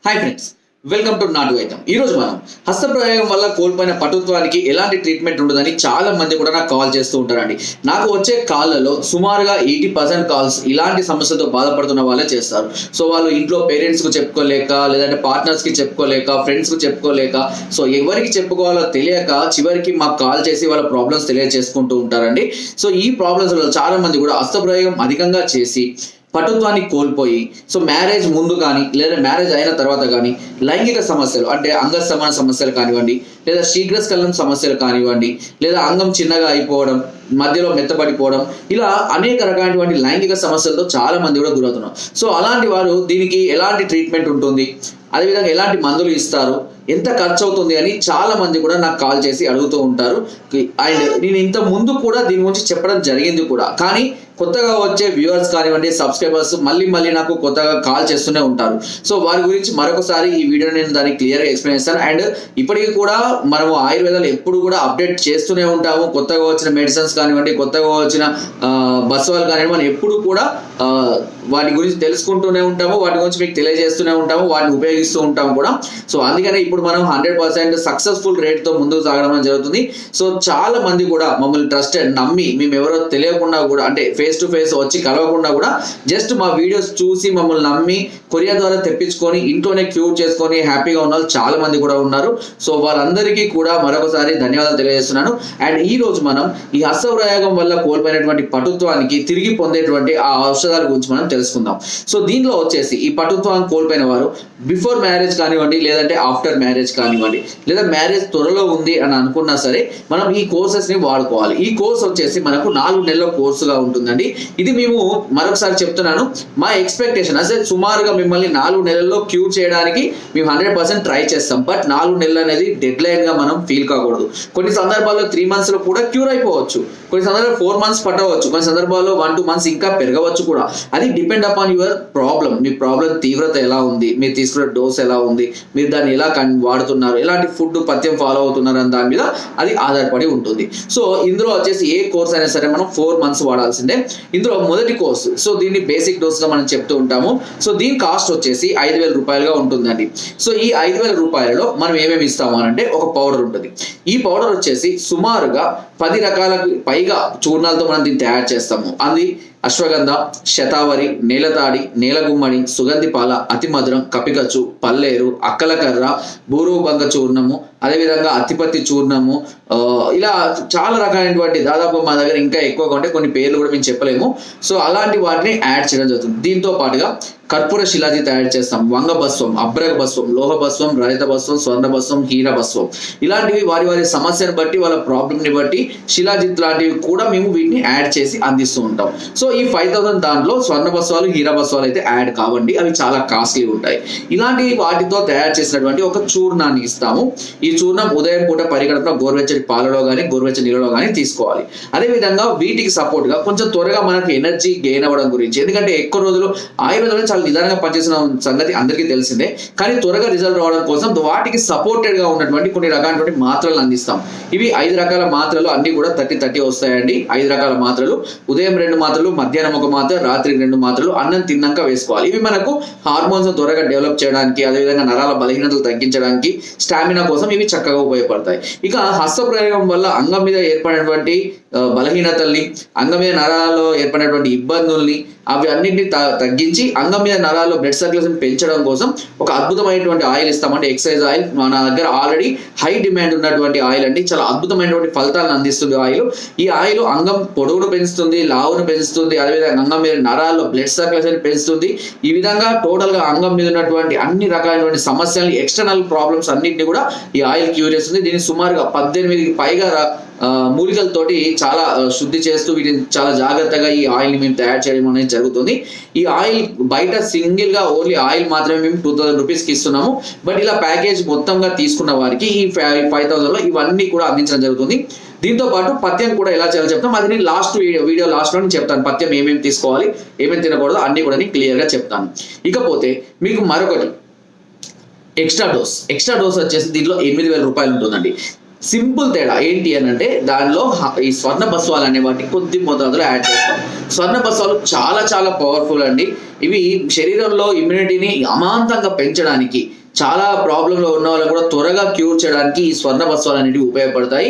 Hi friends, welcome to నాటు వైద్యం. ఈ రోజు మనం హస్తప్రయోగం వల్ల కోల్పోయిన పటుత్వానికి ఎలాంటి ట్రీట్మెంట్ ఉండదని చాలా మంది కూడా నాకు కాల్ చేస్తూ ఉంటారండి. నాకు వచ్చే కాళ్ళలో సుమారుగా 80% కాల్స్ ఇలాంటి సమస్యతో బాధపడుతున్న వాళ్ళే చేస్తారు. సో వాళ్ళు ఇంట్లో పేరెంట్స్కి చెప్పుకోలేక, లేదంటే పార్ట్నర్స్కి చెప్పుకోలేక, ఫ్రెండ్స్కి చెప్పుకోలేక, సో ఎవరికి చెప్పుకోవాలో తెలియక చివరికి మాకు కాల్ చేసి వాళ్ళ ప్రాబ్లమ్స్ తెలియజేసుకుంటూ ఉంటారండి. సో ఈ ప్రాబ్లమ్స్లో చాలా మంది కూడా హస్తప్రయోగం అధికంగా చేసి పటుత్వాన్ని కోల్పోయి, సో మ్యారేజ్ ముందు కానీ లేదా మ్యారేజ్ అయిన తర్వాత కానీ లైంగిక సమస్యలు అంటే అంగస్తమాన సమస్యలు కానివ్వండి, లేదా శీఘ్రస్ఖలనం సమస్యలు కానివ్వండి, లేదా అంగం చిన్నగా అయిపోవడం, మధ్యలో మెత్తబడిపోవడం, ఇలా అనేక రకాలైనటువంటి లైంగిక సమస్యలతో చాలా మంది కూడా గురవుతున్నారు. సో అలాంటి వారు దీనికి ఎలాంటి ట్రీట్మెంట్ ఉంటుంది, అదేవిధంగా ఎలాంటి మందులు ఇస్తారు, ఎంత ఖర్చు అవుతుంది అని చాలా మంది కూడా నాకు కాల్ చేసి అడుగుతూ ఉంటారు. అండ్ నేను ఇంత ముందు కూడా దీని గురించి చెప్పడం జరిగింది కూడా, కానీ కొత్తగా వచ్చే వ్యూవర్స్ కానివ్వండి, సబ్స్క్రైబర్స్ మళ్ళీ నాకు కొత్తగా కాల్ చేస్తూనే ఉంటారు. సో వారి గురించి మరొకసారి ఈ వీడియో నేను దాన్ని క్లియర్గా ఎక్స్ప్లెయిన్ చేస్తాను. అండ్ ఇప్పటికీ కూడా మనము ఆయుర్వేదాలు ఎప్పుడు కూడా అప్డేట్ చేస్తూనే ఉంటాము. కొత్తగా వచ్చిన మెడిసిన్స్ కానివ్వండి, కొత్తగా వచ్చిన బస్వాలు కానివ్వండి, మనం ఎప్పుడు కూడా వాటి గురించి తెలుసుకుంటూనే ఉంటాము, వాటి గురించి మీకు తెలియజేస్తూనే ఉంటాము, వాటిని ఉపయోగిస్తూ ఉంటాము కూడా. సో అందుకనే ఇప్పుడు మనం 100% సక్సెస్ఫుల్ రేట్తో ముందుకు సాగడం జరుగుతుంది. సో చాలా మంది కూడా మమ్మల్ని ట్రస్టెడ్ నమ్మి, మేము ఎవరో తెలియకుండా కూడా అంటే ఫేస్ టు ఫేస్ వచ్చి కలవకుండా కూడా జస్ట్ మా వీడియోస్ చూసి మమ్మల్ని నమ్మి కొరియర్ ద్వారా తెప్పించుకొని ఇంట్లోనే క్యూర్ చేసుకొని హ్యాపీగా ఉన్న వాళ్ళు చాలా మంది కూడా ఉన్నారు. సో వాళ్ళందరికీ కూడా మరొకసారి ధన్యవాదాలు తెలియజేస్తున్నాను. అండ్ ఈ రోజు మనం ఈ హస్తప్రయోగం వల్ల కోల్పోయినటువంటి పటుత్వానికి తిరిగి పొందేటువంటి ఆ ఔషధాల గురించి మనం తెలుసుకుందాం. సో దీనిలో వచ్చేసి ఈ పటుత్వాన్ని కోల్పోయిన వారు బిఫోర్ మ్యారేజ్ కానివ్వండి, లేదంటే ఆఫ్టర్ మ్యారేజ్ కానివ్వండి, లేదా మ్యారేజ్ త్వరలో ఉంది అని అనుకున్నా సరే మనం ఈ కోర్సెస్ని వాడుకోవాలి. ఈ కోర్స్ వచ్చేసి మనకు 4 నెలల కోర్సుగా ఉంటుందండి. ఇది మేము మరొకసారి చెప్తున్నాను, మా ఎక్స్పెక్టేషన్ అసలు సుమారుగా మిమ్మల్ని 4 నెలల్లో క్యూర్ చేయడానికి మేము 100% ట్రై చేస్తాం. బట్ 4 నెలలు అనేది డెడ్ లైన్ గా మనం ఫీల్ కాకూడదు. కొన్ని సందర్భాల్లో 3 months లో కూడా క్యూర్ అయిపోవచ్చు, కొన్ని సందర్భాల్లో 4 months పట్టవచ్చు, కొన్ని సందర్భాల్లో 1-2 months ఇంకా పెరగవచ్చు కూడా. అది depend upon your problem. Me problem తీవ్రత ఎలా ఉంది, మీరు తీసుకునే డోస్ ఎలా ఉంది, మీరు దాన్ని ఎలా వాడుతున్నారు, ఎలాంటి ఫుడ్ పథ్యం ఫాలో అవుతున్నారు అని దాని మీద అది ఆధారపడి ఉంటుంది. సో ఇందులో వచ్చేసి ఏ కోర్స్ అయినా సరే మనం 4 months వాడాల్సిందే. ఇందులో మొదటి కోర్సు, సో దీన్ని బేసిక్ డోస్ గా మనం చెప్తూ ఉంటాము. సో దీని కాస్ట్ వచ్చేసి 5,000 రూపాయలుగా ఉంటుందండి. సో ఈ 5,000 రూపాయలలో మనం ఏమేమి ఇస్తాము అంటే ఒక పౌడర్ ఉంటుంది. ఈ పౌడర్ వచ్చేసి సుమారుగా 10 రకాలకు పైగా చూర్ణాలతో మనం దీన్ని తయారు చేస్తాము. అది అశ్వగంధ, శతావరి, నేలతాడి, నేలగుమ్మడి, సుగంధిపాల, అతిమధురం, కపికచ్చు, పల్లేరు, అక్కలకర్ర, బూరుబంగ చూర్ణము, అదేవిధంగా అత్తిపత్తి చూర్ణము, ఇలా చాలా రకాలైనటువంటి దాదాపు మా దగ్గర ఇంకా ఎక్కువగా ఉంటే కొన్ని పేర్లు కూడా మేము చెప్పలేము. సో అలాంటి వాటిని యాడ్ చేయడం జరుగుతుంది. దీంతో పాటుగా కర్పూర శిలాజి తయారు చేస్తాం, వంగ భస్వం, అబ్రక భస్వం, లోహ భస్వం, రహిత భస్వం, స్వర్ణ భస్వం, హీర భస్వం, ఇలాంటివి వారి వారి సమస్యను బట్టి వాళ్ళ ప్రాబ్లమ్ని బట్టి శిలాజిత్ లాంటివి కూడా మేము వీటిని యాడ్ చేసి అందిస్తూ ఉంటాం. సో ఈ 5,000 దాంట్లో స్వర్ణ భస్వాలు, హీర భస్వాలు అయితే యాడ్ కావండి, అవి చాలా కాస్ట్లీ ఉంటాయి. ఇలాంటి వాటితో తయారు చేసినటువంటి ఒక చూర్ణాన్ని ఇస్తాము. ఈ చూర్ణం ఉదయం పూట పరిగణన గోరువెచ్చని పాలలో కానీ గోరువెచ్చని నీళ్ళలో కానీ తీసుకోవాలి. అదేవిధంగా వీటికి సపోర్ట్గా కొంచెం త్వరగా మనకు ఎనర్జీ గెయిన్ అవ్వడం గురించి, ఎందుకంటే ఎక్కువ రోజులు ఆయుర్వేదంలో చాలా నిదానంగా పనిచేసిన సంగతి అందరికీ తెలిసిందే, కానీ త్వరగా రిజల్ట్ రావడం కోసం వాటికి సపోర్టెడ్ గా ఉన్నటువంటి కొన్ని రకాలైనటువంటి మాత్రలు అందిస్తాం. ఇవి 5 రకాల మాత్రలు, అన్ని కూడా 30 వస్తాయండి. 5 రకాల మాత్రలు, ఉదయం 2 మాత్రలు, మధ్యాహ్నం 1 మాత్ర, రాత్రి 2 మాత్రలు, అన్నం తిన్నాక వేసుకోవాలి. ఇవి మనకు హార్మోన్స్ త్వరగా డెవలప్ చేయడానికి, అదేవిధంగా నరాల బలహీనతలు తగ్గించడానికి, స్టామినా కోసం ఇవి చక్కగా ఉపయోగపడతాయి. ఇక హస్తప్రయోగం వల్ల అంగం మీద ఏర్పడినటువంటి బలహీనతల్ని, అంగం మీద నరాలలో ఏర్పడినటువంటి ఇబ్బందుల్ని, అవి అన్నింటినీ తగ్గించి అంగం మీద నరాల్లో బ్లడ్ సర్క్యులేషన్ పెంచడం కోసం ఒక అద్భుతమైనటువంటి ఆయిల్ ఇస్తామంటే ఎక్సైజ్ ఆయిల్. మన దగ్గర ఆల్రెడీ హై డిమాండ్ ఉన్నటువంటి ఆయిల్ అండి, చాలా అద్భుతమైనటువంటి ఫలితాలను అందిస్తుంది ఆయిల్. ఈ ఆయిల్ అంగం పొడవును పెంచుతుంది, లావును పెంచుతుంది, అదేవిధంగా అంగం మీద నరాల్లో బ్లడ్ సర్క్యులేషన్ పెంచుతుంది. ఈ విధంగా టోటల్ గా అంగం మీద ఉన్నటువంటి అన్ని రకాలైనటువంటి సమస్యల్ని, ఎక్స్టర్నల్ ప్రాబ్లమ్స్ అన్నింటినీ కూడా ఈ ఆయిల్ క్యూర్ చేస్తుంది. దీన్ని సుమారుగా 18కి పైగా మూలికలతోటి చాలా శుద్ధి చేస్తూ వీటిని చాలా జాగ్రత్తగా ఈ ఆయిల్ని మేము తయారు చేయడం అనేది జరుగుతుంది. ఈ ఆయిల్ బయట సింగిల్ గా ఓన్లీ ఆయిల్ మాత్రమే మేము 2,000 రూపీస్కి ఇస్తున్నాము. బట్ ఇలా ప్యాకేజ్ మొత్తంగా తీసుకున్న వారికి ఈ 5,000లో ఇవన్నీ కూడా అందించడం జరుగుతుంది. దీంతో పాటు పథ్యం కూడా ఎలా చేయాలో చెప్తాం. అది నేను వీడియో లాస్ట్ లో చెప్తాను. పథ్యం ఏమేమి తీసుకోవాలి, ఏమేమి తినకూడదు అన్ని కూడా నేను క్లియర్ గా చెప్తాను. ఇకపోతే మీకు మరొకటి ఎక్స్ట్రా డోస్ వచ్చేసి దీంట్లో 8,000 రూపాయలు ఉంటుందండి. సింపుల్ తేడా ఏంటి అని అంటే దానిలో ఈ స్వర్ణ బస్వాలు అనే వాటిని కొద్ది మోతాదులో యాడ్ చేస్తాం. స్వర్ణ బస్వాలు చాలా చాలా పవర్ఫుల్ అండి. ఇవి శరీరంలో ఇమ్యూనిటీని అమాంతంగా పెంచడానికి, చాలా ప్రాబ్లంలో ఉన్న వాళ్ళని కూడా త్వరగా క్యూర్ చేయడానికి ఈ స్వర్ణ బస్వాలు అనేవి ఉపయోగపడతాయి.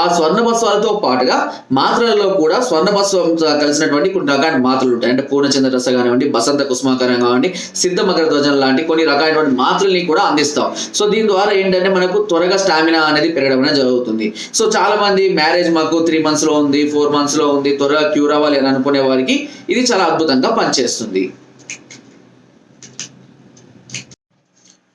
ఆ స్వర్ణ బస్వాలతో పాటుగా మాత్రలలో కూడా స్వర్ణ బస్వం కలిసినటువంటి కొన్ని రకాల మాత్రలు ఉంటాయి. అంటే పూర్ణచంద్ర రస కానివ్వండి, బసంత కుసుమాకరం కానివ్వండి, సిద్ధ మకర ధ్వజం లాంటి కొన్ని రకాలైనటువంటి మాత్రల్ని కూడా అందిస్తాం. సో దీని ద్వారా ఏంటంటే మనకు త్వరగా స్టామినా అనేది పెరగడం అనేది జరుగుతుంది. సో చాలా మంది మ్యారేజ్ మాకు 3 months లో ఉంది, 4 months లో ఉంది, త్వరగా క్యూర్ అవ్వాలి అని అనుకునే వారికి ఇది చాలా అద్భుతంగా పనిచేస్తుంది.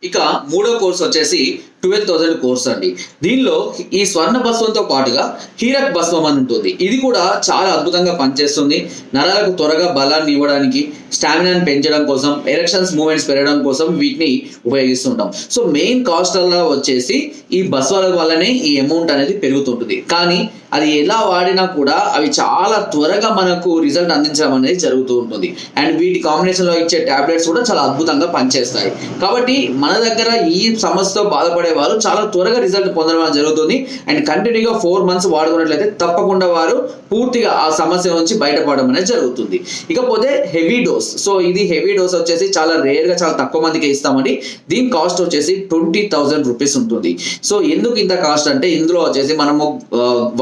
ఇక మూడో కోర్స్ వచ్చేసి 12,000 కోర్స్ అండి. దీనిలో ఈ స్వర్ణ భస్వంతో పాటుగా హీరక్ భస్వం అని ఉంటుంది. ఇది కూడా చాలా అద్భుతంగా పనిచేస్తుంది. నరాలకు త్వరగా బలాన్ని ఇవ్వడానికి, స్టామినాని పెంచడం కోసం, ఎరెక్షన్స్ మూమెంట్స్ పెరగడం కోసం వీటిని ఉపయోగిస్తుంటాం. సో మెయిన్ కాస్ట్ అలా వచ్చేసి ఈ భస్వాల వల్లనే ఈ అమౌంట్ అనేది పెరుగుతుంటుంది. కానీ అది ఎలా వాడినా కూడా అవి చాలా త్వరగా మనకు రిజల్ట్ అందించడం అనేది జరుగుతూ ఉంటుంది. అండ్ వీటి కాంబినేషన్లో ఇచ్చే టాబ్లెట్స్ కూడా చాలా అద్భుతంగా పనిచేస్తాయి. కాబట్టి మన దగ్గర ఈ సమస్యతో బాధపడే వాళ్ళు చాలా త్వరగా రిజల్ట్ పొందడం జరుగుతుంది. అండ్ కంటిన్యూగా 4 months వాడుకున్నట్లయితే తప్పకుండా వారు పూర్తిగా ఆ సమస్య నుంచి బయటపడడం అనేది జరుగుతుంది. ఇకపోతే హెవీ డోస్. సో ఇది హెవీ డోస్ వచ్చేసి చాలా రేర్ గా, చాలా తక్కువ మందికి ఇస్తామండి. దీని కాస్ట్ వచ్చేసి 20,000 రూపీస్ ఉంటుంది. సో ఎందుకు ఇంత కాస్ట్ అంటే ఇందులో వచ్చేసి మనము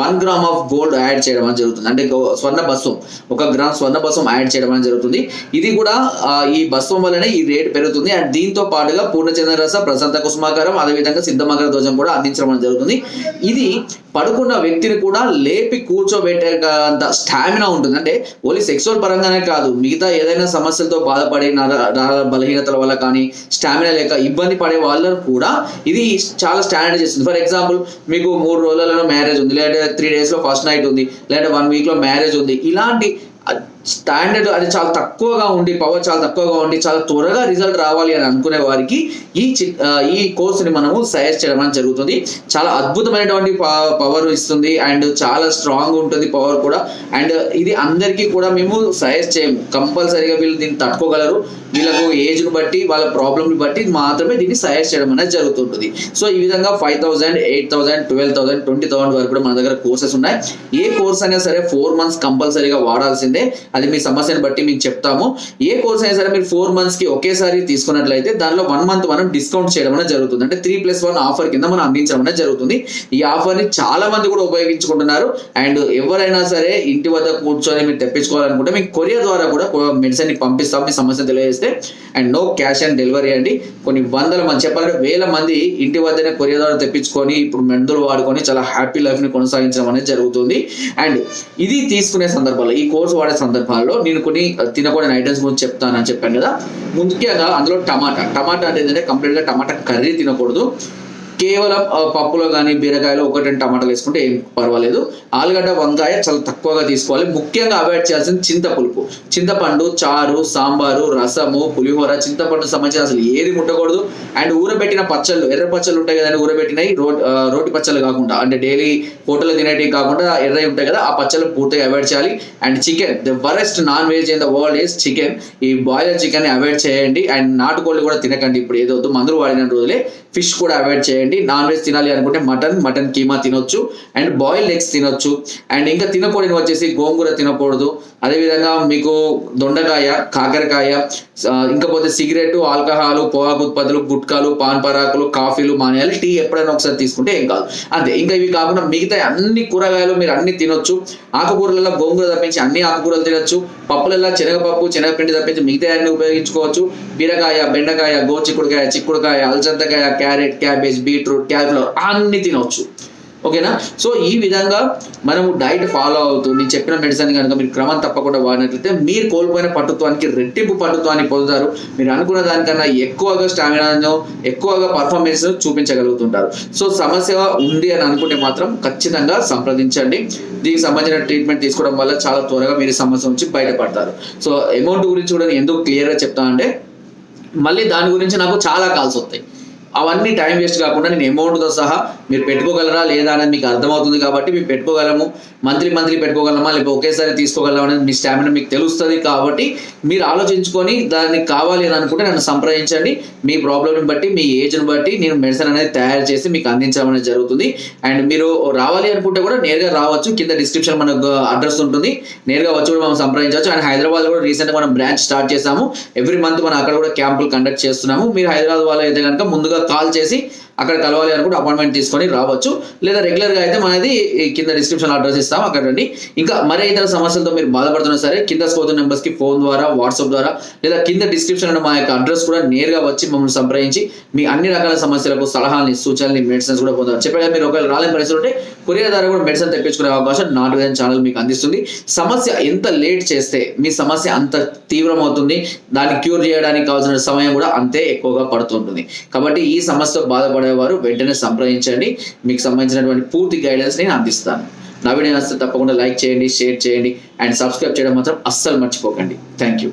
1 గ్రామ్ ఆఫ్ గోల్డ్ యాడ్ చేయడం అనేది జరుగుతుంది. అంటే స్వర్ణ భస్వం 1 గ్రామ్ స్వర్ణ భస్వం యాడ్ చేయడం అనేది జరుగుతుంది. ఇది కూడా ఈ భస్వం వల్లనే ఈ రేట్ పెరుగుతుంది. అండ్ దీంతో పాటుగా పూర్ణచంద్ర రస, ప్రశాంత కుసుమాకరం, అదేవిధంగా సిద్ధ మకర ధ్వజం కూడా అందించడం అనేది జరుగుతుంది. ఇది పడుకున్న వ్యక్తిని కూడా లేపి కూర్చోబెట్టే అంత స్టామినా ఉంటుంది. అంటే ఓన్లీ సెక్సువల్ పరంగానే కాదు, మిగతా ఏదైనా సమస్యలతో బాధపడే బలహీనతల వల్ల కానీ, స్టామినా లేక ఇబ్బంది పడే వాళ్ళను కూడా ఇది చాలా స్టాండర్డ్ చేస్తుంది. ఫర్ ఎగ్జాంపుల్ మీకు 3 రోజులలో మ్యారేజ్ ఉంది, లేదా 3 days లో ఫస్ట్ నైట్ ఉంది, లేదా 1 week లో మ్యారేజ్ ఉంది, ఇలాంటి స్టాండర్డ్ అది చాలా తక్కువగా ఉండి, పవర్ చాలా తక్కువగా ఉండి చాలా త్వరగా రిజల్ట్ రావాలి అని అనుకునే వారికి ఈ కోర్సుని మనము సజెస్ట్ చేయడం అనేది జరుగుతుంది. చాలా అద్భుతమైనటువంటి పవర్ ఇస్తుంది అండ్ చాలా స్ట్రాంగ్ ఉంటుంది పవర్ కూడా. అండ్ ఇది అందరికీ కూడా మేము సజెస్ట్ చేయము. కంపల్సరీగా వీళ్ళు దీన్ని తట్టుకోగలరు. వీళ్ళకు ఏజ్ను బట్టి, వాళ్ళ ప్రాబ్లమ్ని బట్టి మాత్రమే దీన్ని సజెస్ట్ చేయడం అనేది జరుగుతుంటుంది. సో ఈ విధంగా 5,000, 8,000, 12,000, 20,000 వరకు కూడా మన దగ్గర కోర్సెస్ ఉన్నాయి. ఏ కోర్స్ అయినా సరే 4 months కంపల్సరీగా వాడాల్సిందే. అది మీ సమస్యను బట్టి మీకు చెప్తాము. ఏ కోర్స్ అయినా సరే మీరు 4 months కి ఒకేసారి తీసుకున్నట్లయితే దానిలో 1 month మనం డిస్కౌంట్ చేయడం అనేది జరుగుతుంది. అంటే 3+1 ఆఫర్ కింద మనం అందించడం అనేది జరుగుతుంది. ఈ ఆఫర్ని చాలా మంది కూడా ఉపయోగించుకుంటున్నారు. అండ్ ఎవరైనా సరే ఇంటి వద్ద కూర్చొని మీరు తెప్పించుకోవాలనుకుంటే మీకు కొరియర్ ద్వారా కూడా మెడిసిన్ ని పంపిస్తాం మీ సమస్యను తెలియజేస్తే. And no cash on delivery అండి. కొన్ని వందల మంది, చెప్పాలంటే 1000 మంది ఇంటి వద్దనే కొరియర్ ద్వారా తెప్పించుకొని ఇప్పుడు మందులు వాడుకొని చాలా హ్యాపీ లైఫ్ ని కొనసాగించడం అనేది జరుగుతుంది. అండ్ ఇది తీసుకునే సందర్భాల్లో, ఈ కోర్స్ వాడే సందర్భాల్లో నేను కొన్ని తినకూడని ఐటమ్స్ గురించి చెప్తానని చెప్పాను కదా. ముఖ్యంగా అందులో టమాటా అంటే ఏంటంటే కంప్లీట్ గా టమాటా కర్రీ తినకూడదు. కేవలం పప్పులో కానీ బీరకాయలో 1-2 టమాటాలు వేసుకుంటే ఏం పర్వాలేదు. ఆలుగడ్డ, వంకాయ చాలా తక్కువగా తీసుకోవాలి. ముఖ్యంగా అవాయిడ్ చేయాల్సింది చింతపులుపు, చింతపండు, చారు, సాంబారు, రసము, పులిహోర, చింతపండు సంబంధించిన అసలు ఏది ముట్టకూడదు. అండ్ ఊరబెట్టిన పచ్చళ్ళు, ఎర్ర పచ్చళ్ళు ఉంటాయి కదండి, ఊరబెట్టినవి రోటి పచ్చళ్ళు కాకుండా, అంటే డైలీ హోటల్లో తినేటివి కాకుండా ఎర్రవి ఉంటాయి కదా, ఆ పచ్చళ్ళు పూర్తిగా అవాయిడ్ చేయాలి. And chicken, the worst non veg in the world is chicken. ఈ బాయిలర్ చికెన్ అవాయిడ్ చేయండి. అండ్ నాటుకోళ్ళు కూడా తినకండి, ఇప్పుడు ఏదో మందులు వాడిన రోజులే. ఫిష్ కూడా అవాయిడ్ చేయండి. నాన్ వెజ్ తినాలి అనుకుంటే మటన్ కీమా తినొచ్చు. అండ్ బాయిల్డ్ ఎగ్స్ తినొచ్చు. అండ్ ఇంకా తినకూడని వచ్చేసి గోంగూర తినకూడదు. అదేవిధంగా మీకు దొండకాయ, కాకరకాయ, ఇంకపోతే సిగరెట్, ఆల్కహాల్, పొగాకు ఉత్పత్తులు, గుట్కాలు, పాన్ పరాకులు, కాఫీలు మానేయాలి. టీ ఎప్పుడైనా ఒకసారి తీసుకుంటే ఏం కాదు, అంతే. ఇంకా ఇవి కాకుండా మిగతా అన్ని కూరగాయలు మీరు అన్ని తినొచ్చు. ఆకుకూరలలో గోంగూర తప్పించి అన్ని ఆకుకూరలు తినొచ్చు. పప్పులలో శనగపప్పు, శనగపిండి తప్పించి మిగతా అన్ని ఉపయోగించుకోవచ్చు. బీరకాయ, బెండకాయ, గోచిక్కుడుకాయ, చిక్కుడుకాయ, అలసందకాయ, క్యారెట్, క్యాబేజ్, బీట్రూట్, క్యాలీఫ్లవర్ అన్ని తినవచ్చు. ఓకేనా? సో ఈ విధంగా మనము డైట్ ఫాలో అవుతూ నేను చెప్పిన మెడిసిన్ కనుక మీరు క్రమం తప్పకుండా వాడినట్లయితే మీరు కోల్పోయిన పటుత్వానికి రెట్టింపు పటుత్వాన్ని పొందుతారు. మీరు అనుకున్న దానికన్నా ఎక్కువగా స్టామినాను, ఎక్కువగా పర్ఫార్మెన్స్ చూపించగలుగుతుంటారు. సో సమస్య ఉంది అని అనుకుంటే మాత్రం ఖచ్చితంగా సంప్రదించండి. దీనికి సంబంధించిన ట్రీట్మెంట్ తీసుకోవడం వల్ల చాలా త్వరగా మీరు సమస్య నుంచి బయటపడతారు. సో అమౌంట్ గురించి కూడా నేను ఎందుకు క్లియర్గా చెప్తానంటే, మళ్ళీ దాని గురించి నాకు చాలా కాల్స్ వస్తాయి. అవన్నీ టైం వేస్ట్ కాకుండా నేను అమౌంట్తో సహా మీరు పెట్టుకోగలరా లేదా అనేది మీకు అర్థమవుతుంది కాబట్టి మేము పెట్టుకోగలము, మంత్లీ పెట్టుకోగలమా లేకపోతే ఒకేసారి తీసుకోగలమా అనేది మీ స్టామినా మీకు తెలుస్తుంది. కాబట్టి మీరు ఆలోచించుకొని దానికి కావాలి అని అనుకుంటే నన్ను సంప్రదించండి. మీ ప్రాబ్లమ్ని బట్టి మీ ఏజ్ని బట్టి నేను మెడిసిన్ అనేది తయారు చేసి మీకు అందించడం అనేది జరుగుతుంది. అండ్ మీరు రావాలి అనుకుంటే కూడా నేరుగా రావచ్చు, కింద డిస్క్రిప్షన్ మనకు అడ్రస్ ఉంటుంది, నేరుగా వచ్చి కూడా మనం సంప్రదించవచ్చు. అండ్ హైదరాబాద్ కూడా రీసెంట్గా మనం బ్రాంచ్ స్టార్ట్ చేసాము. ఎవ్రీ మంత్ మనం అక్కడ కూడా క్యాంపులు కండక్ట్ చేస్తున్నాము. మీరు హైదరాబాద్ వాళ్ళు అయితే కనుక ముందుగా కాల్ చేసి అక్కడ కలవాలి అనుకుంటే అపాయింట్మెంట్ తీసుకొని రావచ్చు. లేదా రెగ్యులర్గా అయితే మనది కింద డిస్క్రిప్షన్ అడ్రస్ ఇస్తాం, అక్కడ రండి. ఇంకా మరే ఇతర సమస్యలతో మీరు బాధపడుతున్నా సరే కింద స్కోర్ నెంబర్స్కి ఫోన్ ద్వారా, వాట్సాప్ ద్వారా లేదా కింద డిస్క్రిప్షన్ మా యొక్క అడ్రస్ కూడా నేరుగా వచ్చి మమ్మల్ని సంప్రదించి మీ అన్ని రకాల సమస్యలకు సలహాలని, సూచనలు, మెడిసిన్స్ కూడా పొందారు. చెప్పగా మీరు ఒకవేళ రాలేని పరిస్థితి ఉంటే కొరియర్ ద్వారా కూడా మెడిసిన్ తెప్పించుకునే అవకాశం నాటు వైద్యం ఛానల్ మీకు అందిస్తుంది. సమస్య ఎంత లేట్ చేస్తే మీ సమస్య అంత తీవ్రమవుతుంది, దాన్ని క్యూర్ చేయడానికి కావాల్సిన సమయం కూడా అంతే ఎక్కువగా పడుతుంటుంది. కాబట్టి ఈ సమస్యతో బాధపడేవారు వెంటనే సంప్రదించండి, మీకు సంబంధించినటువంటి పూర్తి గైడెన్స్ నేను అందిస్తాను. నా వీడియో నచ్చితే తప్పకుండా లైక్ చేయండి, షేర్ చేయండి అండ్ సబ్స్క్రైబ్ చేయడం మాత్రం అస్సలు మర్చిపోకండి. Thank you.